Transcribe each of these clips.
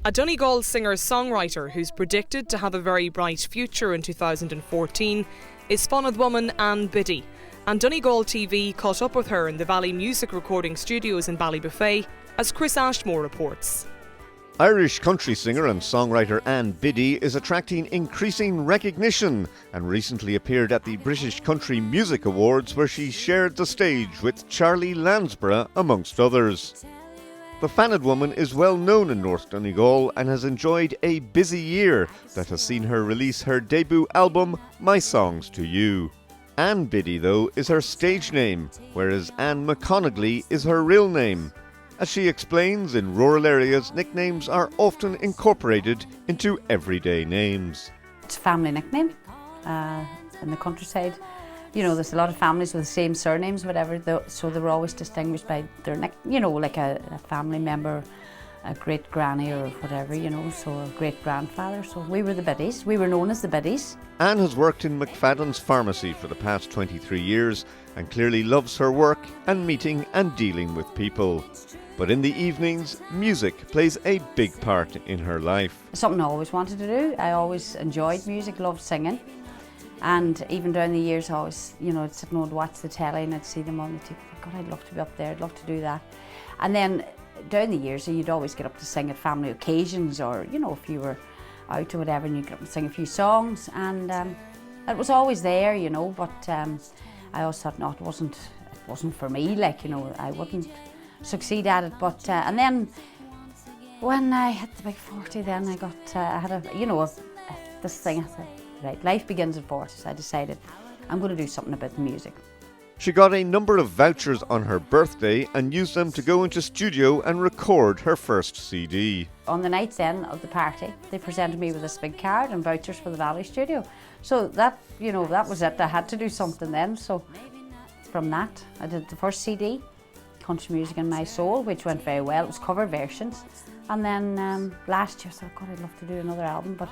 A Donegal singer-songwriter who's predicted to have a very bright future in 2014 is Fanad woman Biddy, and Donegal TV caught up with her in the Valley Music Recording Studios in Ballybuffet, as Chris Ashmore reports. Irish country singer and songwriter Biddy is attracting increasing recognition and recently appeared at the British Country Music Awards, where she shared the stage with Charlie Lansborough amongst others. The Fanad woman is well known in North Donegal and has enjoyed a busy year that has seen her release her debut album, My Songs to You. Biddy, though, is her stage name, whereas Anne McConaughey is her real name. As she explains, in rural areas, nicknames are often incorporated into everyday names. It's a family nickname in the countryside. You know, there's a lot of families with the same surnames, whatever, so they were always distinguished by their like a family member, a great granny or whatever, so a great grandfather. So we were the Biddies. We were known as the Biddies. Anne has worked in McFadden's pharmacy for the past 23 years and clearly loves her work and meeting and dealing with people. But in the evenings, music plays a big part in her life. Something I always wanted to do. I always enjoyed music, loved singing. And even down the years, I always, I'd sit and I'd watch the telly and I'd see them on the TV. God, I'd love to be up there, I'd love to do that. And then down the years, you'd always get up to sing at family occasions, or, if you were out or whatever, and you'd get up and sing a few songs. And it was always there, but I always thought, no, it wasn't for me, I wouldn't succeed at it. But, and then when I hit the big 40, then I had this thing, I said, right, life begins at 40, so I decided I'm going to do something about the music. She got a number of vouchers on her birthday and used them to go into studio and record her first CD. On the night then of the party, they presented me with this big card and vouchers for the Valley studio. So that, that was it. I had to do something then. So from that, I did the first CD, Country Music in My Soul, which went very well. It was cover versions. And then last year I thought, God, I'd love to do another album, but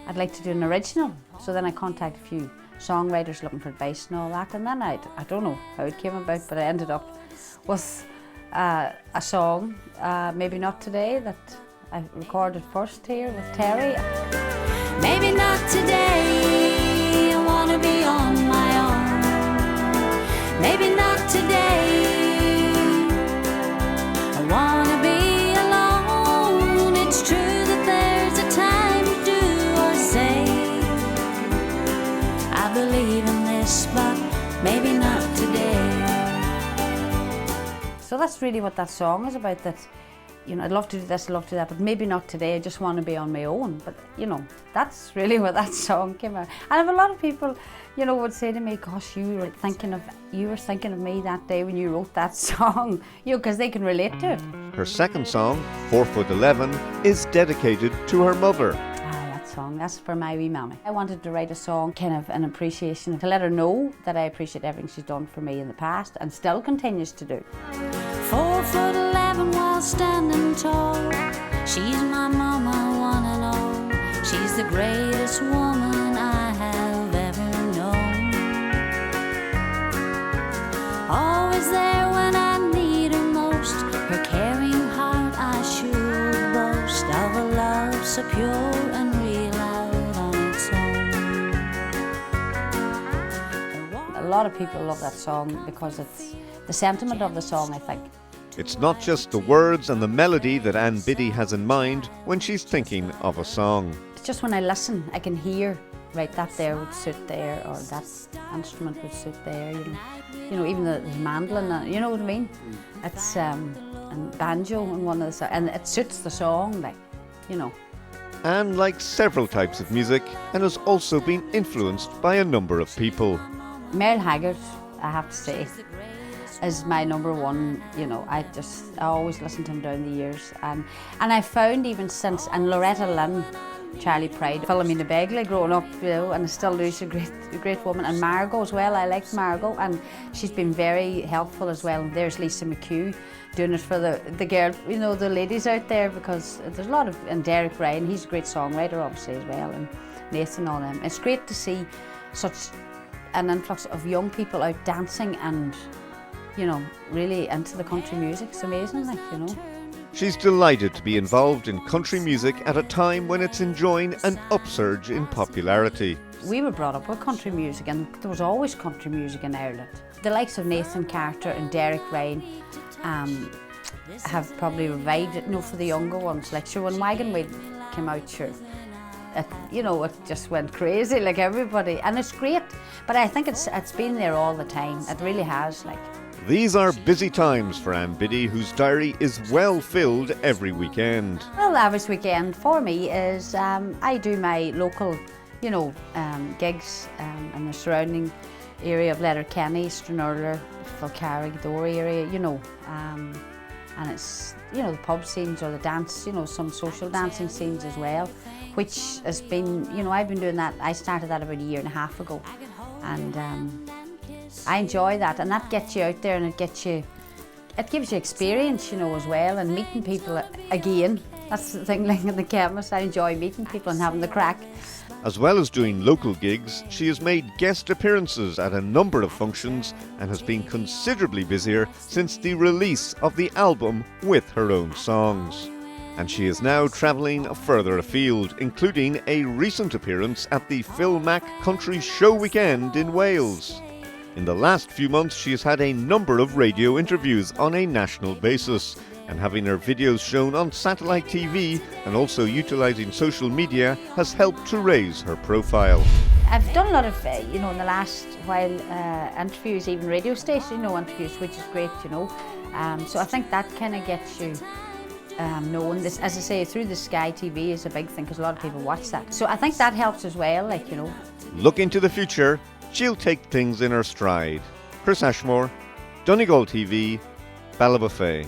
I'd like to do an original. So then I contacted a few songwriters looking for advice and all that, and then I don't know how it came about, but I ended up with a song, Maybe Not Today, that I recorded first here with Terry. Maybe not today, I want to be on my own. Maybe not today, I want to be alone. It's true that there's a time to do or say, I believe in this, but maybe not today. So that's really what that song is about, that, I'd love to do this, I'd love to do that, but maybe not today, I just want to be on my own. But, that's really where that song came out. And a lot of people, would say to me, gosh, you were thinking of me that day when you wrote that song, because they can relate to it. Her second song, 4'11", is dedicated to her mother. That's for my wee mammy. I wanted to write a song, kind of an appreciation, to let her know that I appreciate everything she's done for me in the past and still continues to do. 4'11" while standing tall, she's my mama, one and all. She's the greatest woman I have ever known. Always there when I need her most, her caring heart I should boast of a love so pure and a lot of people love that song because it's the sentiment of the song, I think. It's not just the words and the melody that Biddy has in mind when she's thinking of a song. It's just when I listen, I can hear, right, that there would suit there, or that instrument would suit there, even the mandolin, you know what I mean? It's and banjo in one of the, and it suits the song, Anne likes several types of music and has also been influenced by a number of people. Merle Haggard, I have to say, is my number one. I always listen to him down the years, and I found even since, and Loretta Lynn, Charlie Pride, Philomena Begley growing up, and I still do. She's a great woman, and Margot as well. I liked Margot, and she's been very helpful as well. And there's Lisa McHugh doing it for the girl, the ladies out there, because there's a lot of, and Derek Ryan, he's a great songwriter obviously as well, and Nathan, all them. It's great to see such an influx of young people out dancing and, really into the country music. It's amazing, She's delighted to be involved in country music at a time when it's enjoying an upsurge in popularity. We were brought up with country music, and there was always country music in Ireland. The likes of Nathan Carter and Derek Ryan have probably revived it, for the younger ones. Like, sure, when Wagon Wheel came out, sure, it just went crazy, like everybody, and it's great. But I think it's been there all the time. It really has, like. These are busy times for Ann Biddie, whose diary is well filled every weekend. Well, the average weekend for me is I do my local, gigs in the surrounding area of Letterkenny, Stranurla, Falcarrig, Dore area, and it's, the pub scenes or the dance, some social dancing scenes as well, which has been, I've been doing that. I started that about a year and a half ago, and I enjoy that, and that gets you out there, and it gives you experience, as well, and meeting people again. That's the thing, like in the chemist, I enjoy meeting people and having the crack. As well as doing local gigs, she has made guest appearances at a number of functions and has been considerably busier since the release of the album with her own songs. And she is now travelling further afield, including a recent appearance at the Phil Mac Country Show Weekend in Wales. In the last few months, she has had a number of radio interviews on a national basis, and having her videos shown on satellite TV and also utilising social media has helped to raise her profile. I've done a lot of, in the last while, interviews, even radio station, interviews, which is great, So I think that kind of gets you known. This, as I say, Through the Sky TV is a big thing because a lot of people watch that. So I think that helps as well, Looking to the future, she'll take things in her stride. Chris Ashmore, Donegal TV, Ballabofey.